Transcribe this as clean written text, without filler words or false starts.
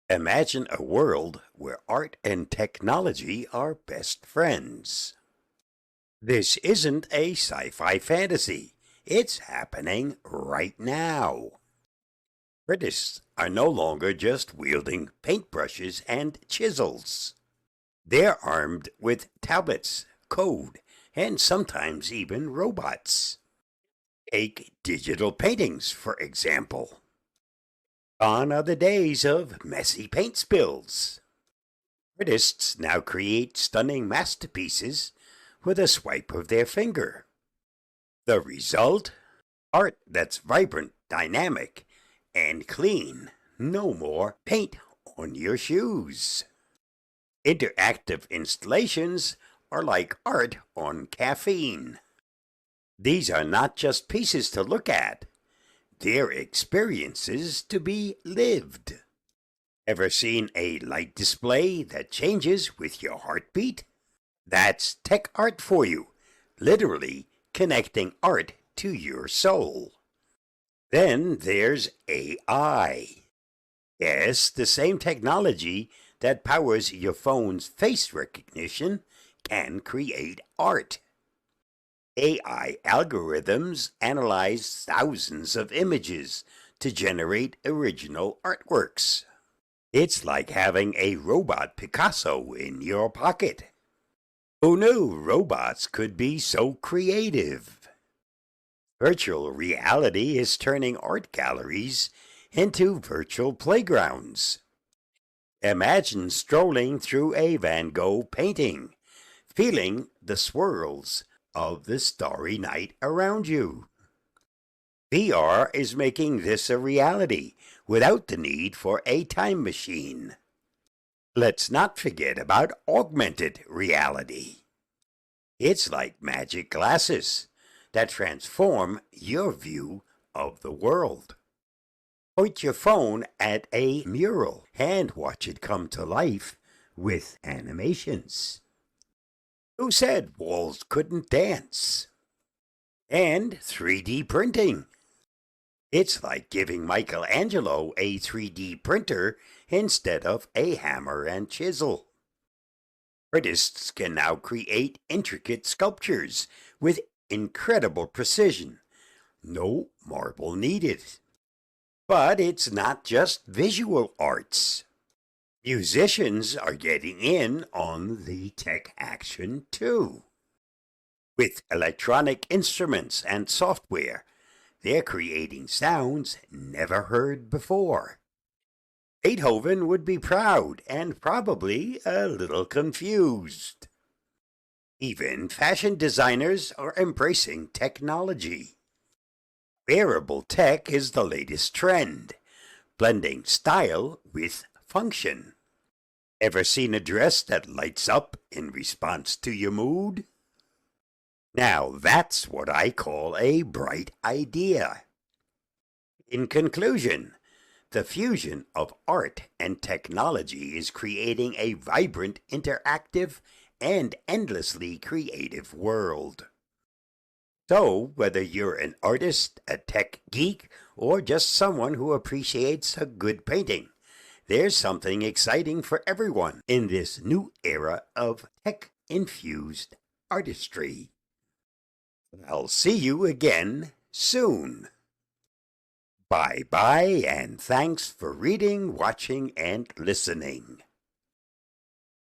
Imagine a world where art and technology are best friends. This isn't a sci-fi fantasy. It's happening right now. Artists are no longer just wielding paintbrushes and chisels. They're armed with tablets, code, and sometimes even robots. Take digital paintings, for example. Gone are the days of messy paint spills. Artists now create stunning masterpieces with a swipe of their finger. The result? Art that's vibrant, dynamic, and clean. No more paint on your shoes. Interactive installations are like art on caffeine. These are not just pieces to look at. They're experiences to be lived. Ever seen a light display that changes with your heartbeat? That's tech art for you, literally connecting art to your soul. Then there's AI. Yes, the same technology that powers your phone's face recognition can create art. AI algorithms analyze thousands of images to generate original artworks. It's like having a robot Picasso in your pocket. Who knew robots could be so creative? Virtual reality is turning art galleries into virtual playgrounds. Imagine strolling through a Van Gogh painting, feeling the swirls of the starry night around you. VR is making this a reality without the need for a time machine. Let's not forget about augmented reality. It's like magic glasses that transform your view of the world. Point your phone at a mural and watch it come to life with animations. Who said walls couldn't dance? And 3D printing. It's like giving Michelangelo a 3D printer instead of a hammer and chisel. Artists can now create intricate sculptures with incredible precision. No marble needed. But it's not just visual arts. Musicians are getting in on the tech action too. With electronic instruments and software, they're creating sounds never heard before. Beethoven would be proud and probably a little confused. Even fashion designers are embracing technology. Wearable tech is the latest trend, blending style with function. Ever seen a dress that lights up in response to your mood? Now that's what I call a bright idea. In conclusion, the fusion of art and technology is creating a vibrant, interactive, and endlessly creative world. So, whether you're an artist, a tech geek, or just someone who appreciates a good painting, there's something exciting for everyone in this new era of tech-infused artistry. I'll see you again soon. Bye-bye, and thanks for reading, watching, and listening.